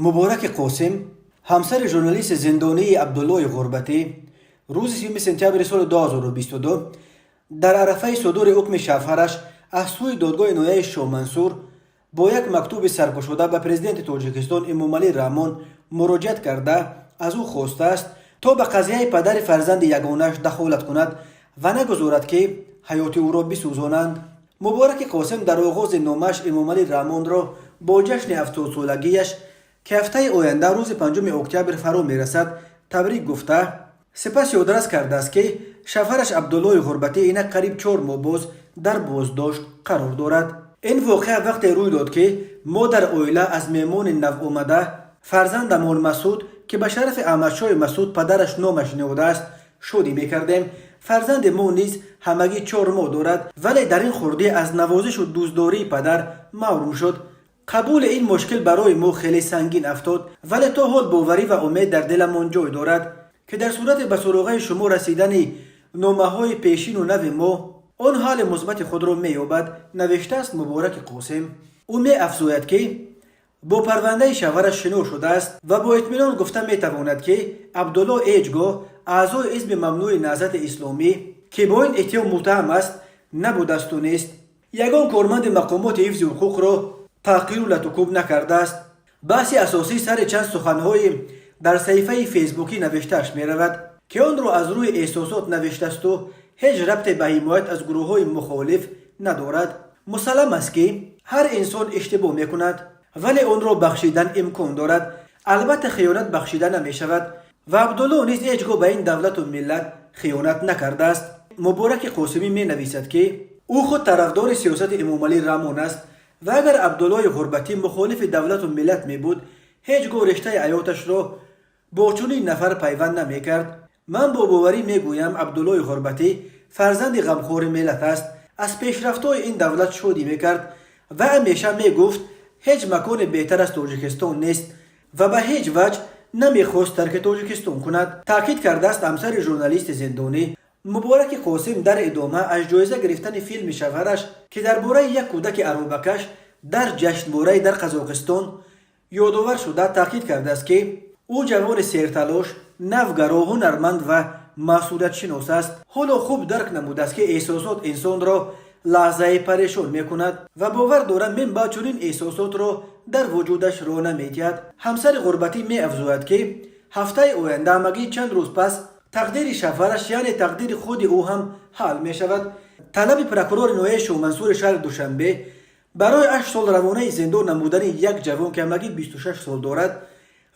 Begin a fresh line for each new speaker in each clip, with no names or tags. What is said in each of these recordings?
مبارک قاسم همسر ژورنالیست زندانی عبدالله غربتی روز 3 سپتامبر سال 2022 در عرفه صدور حکم شفهرش از سوی دادگاه نهایی شاه با یک مکتوب سرگشوده به پرزیدنت تاجیکستان امامعلی رحمان مراجعت کرده از او خواسته است تا به قضیه پدر فرزند یگانه‌اش دخالت کند و نگذارد که حیات او را بسوزانند. مبارک قاسم در آغاز نامش امامعلی رحمان را با جشن 70 سالگیش که هفته آینده روز 5 اکتبر فرا میرسد تبریک گفته، سپس یادداشت کرده است که شوهرش عبدالله غربتی اینک قریب 4 ماه باز در بازداشت قرار دارد. این واقعه وقتی روی داد که ما در عائله از میمون نو آمده فرزندمان مسعود که به شرف احمدشاه مسعود پدرش نامش نهاده است شادی میکردیم. فرزند ما نیز همگی 4 ماه دارد، ولی در این خردی از نوازش و دوستداری پدر محروم شد. قبول این مشکل برای ما خیلی سنگین افتاد، ولی تا حال باوری و امید در دلمان جای دارد که در صورت به سراغ شما رسیدن نامه‌های پیشین و نو ما آن حال مثبت خود را می‌یابد، نوشته است مبارک قاسم. او می‌افزاید که با پرونده شوهرش شنو شده است و با اطمینان گفته می‌تواند که عبدالله هیچگاه اعضای حزب ممنوع نهضت اسلامی که با این اتهام متهم است نبوده است و نیست. یگان کارمند مقامات حفظ حقوق را تحقیر و لطوکوب نکرده است. بحث اساسی سر چند سخنهای در صفحه فیسبوکی نوشتهش می رود که آن را از روی احساسات نوشته است و هیچ ربط به حمایت از گروه های مخالف ندارد. مسلم است که هر انسان اشتباه می کند، ولی آن را بخشیدن امکان دارد. البته خیانت بخشیده نمی شود و عبدالله نیز هیچگاه به این دولت و ملت خیانت نکرده است. مبارک قاسمی می نویسد که او خود طرفدار سیاست امامعلی رحمان است و اگر عبدالله غربتی مخالف دولت و ملت می بود هیچگاه رشته حیاتش را با چنین نفر پیوند نمی کرد. من با باوری می گویم عبدالله غربتی فرزند غمخوار ملت است. از پیشرفت‌های این دولت شادی می کرد و همیشه می گفت هیچ مکان بهتر از تاجیکستان نیست و به هیچ وجه نمی خواست ترک تاجیکستان کند. تاکید کرده است همسر ژورنالیست زندانی. مبارک قاسم در ادامه از جایزه گرفتن فیلم شوهرش که درباره یک کودک عروبکش در جشنواره در قزاقستان یادآور شده تاکید کرده است که او جوان سرتلاش، نوگرا، هنرمند و مسئولیت شناس است. حالا خوب درک نموده است که احساسات انسان را لحظه پریشان می کند و باور دارم من با چنین احساسات را در وجودش را نمی دهد. همسر غربتی می افزاید که هفته آینده همگی چند روز پس تقدیر شوهرش یعنی تقدیر خود او هم حل می شود. طلب پرکرور نهایی شاه شهر دوشنبه برای 8 سال روانه زندان نمودن یک جوان که همگی 26 سال دارد،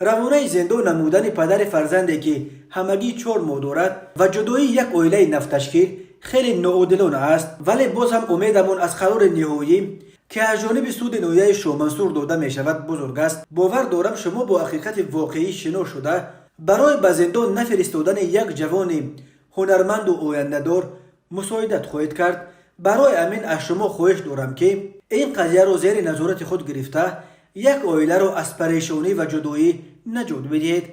روانه زندان نمودن پدر فرزندی که همگی 4 ماه دارد و جدایی یک عائله نفتشکیل خیلی ناعادلانه است، ولی باز هم امیدمان از قرار نهایی که از جانب سود نهایی شاه داده می شود بزرگ است. باور دارم شما با حقیقت واقعی شنا شده برای به زندان نفرستادن یک جوان هنرمند و آینده‌دار مساعدت خواهید کرد. برای همین از شما خواهش دارم که این قضیه را زیر نظارت خود گرفته یک عائله را از پریشانی و جدایی نجات بدهید.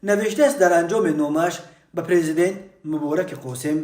نوشته است در انجام نامش به پرزیدنت مبارک قاسم.